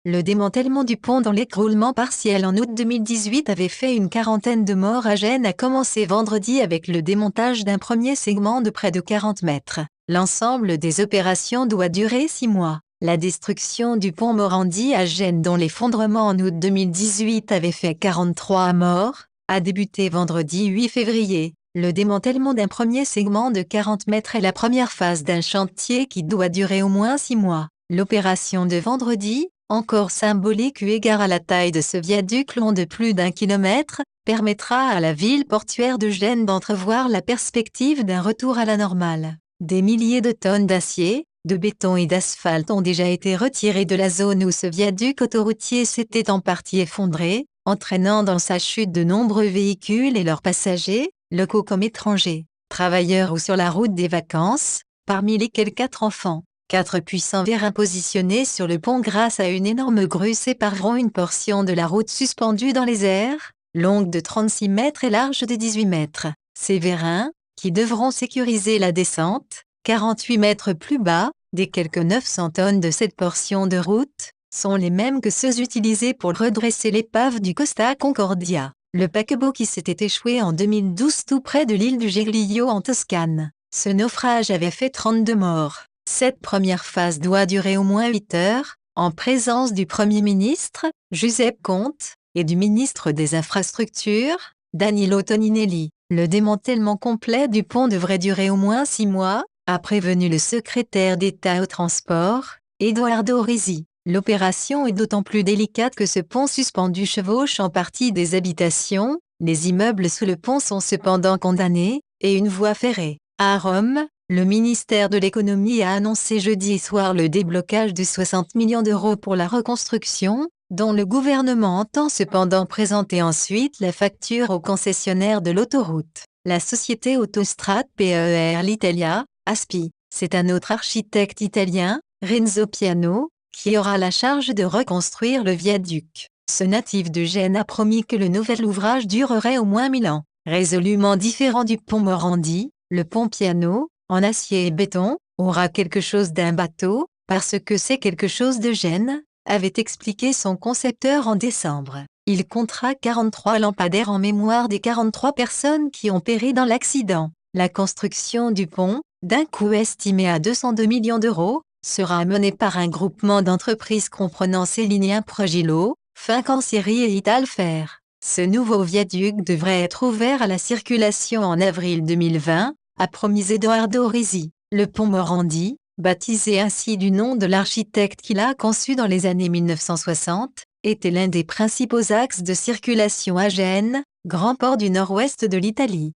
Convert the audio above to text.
Le démantèlement du pont dans l'écroulement partiel en août 2018 avait fait une quarantaine de morts à Gênes a commencé vendredi avec le démontage d'un premier segment de près de 40 mètres. L'ensemble des opérations doit durer 6 mois. La destruction du pont Morandi à Gênes dont l'effondrement en août 2018 avait fait 43 morts, a débuté vendredi 8 février. Le démantèlement d'un premier segment de 40 mètres est la première phase d'un chantier qui doit durer au moins 6 mois. L'opération de vendredi, encore symbolique eu égard à la taille de ce viaduc long de plus d'1 kilomètre, permettra à la ville portuaire de Gênes d'entrevoir la perspective d'un retour à la normale. Des milliers de tonnes d'acier, de béton et d'asphalte ont déjà été retirées de la zone où ce viaduc autoroutier s'était en partie effondré, entraînant dans sa chute de nombreux véhicules et leurs passagers, locaux comme étrangers, travailleurs ou sur la route des vacances, parmi lesquels 4 enfants. 4 puissants vérins positionnés sur le pont grâce à une énorme grue sépareront une portion de la route suspendue dans les airs, longue de 36 mètres et large de 18 mètres. Ces vérins, qui devront sécuriser la descente, 48 mètres plus bas, des quelques 900 tonnes de cette portion de route, sont les mêmes que ceux utilisés pour redresser l'épave du Costa Concordia, le paquebot qui s'était échoué en 2012 tout près de l'île du Giglio en Toscane. Ce naufrage avait fait 32 morts. Cette première phase doit durer au moins 8 heures, en présence du Premier ministre, Giuseppe Conte, et du ministre des Infrastructures, Danilo Toninelli. Le démantèlement complet du pont devrait durer au moins 6 mois, a prévenu le secrétaire d'État au transport, Edoardo Risi. L'opération est d'autant plus délicate que ce pont suspendu chevauche en partie des habitations, les immeubles sous le pont sont cependant condamnés, et une voie ferrée. À Rome, le ministère de l'économie a annoncé jeudi soir le déblocage de 60 millions d'euros pour la reconstruction, dont le gouvernement entend cependant présenter ensuite la facture aux concessionnaires de l'autoroute. La société Autostrade per l'Italia, ASPI, c'est un autre architecte italien, Renzo Piano, qui aura la charge de reconstruire le viaduc. Ce natif de Gênes a promis que le nouvel ouvrage durerait au moins 1000 ans. Résolument différent du pont Morandi, le pont Piano, en acier et béton, aura quelque chose d'un bateau, parce que c'est quelque chose de Gênes, avait expliqué son concepteur en décembre. Il comptera 43 lampadaires en mémoire des 43 personnes qui ont péri dans l'accident. La construction du pont, d'un coût estimé à 202 millions d'euros, sera menée par un groupement d'entreprises comprenant Célinien Progilo, Fincantieri et Italfer. Ce nouveau viaduc devrait être ouvert à la circulation en avril 2020, a promis Edoardo Risi. Le pont Morandi, baptisé ainsi du nom de l'architecte qui l'a conçu dans les années 1960, était l'un des principaux axes de circulation à Gênes, grand port du nord-ouest de l'Italie.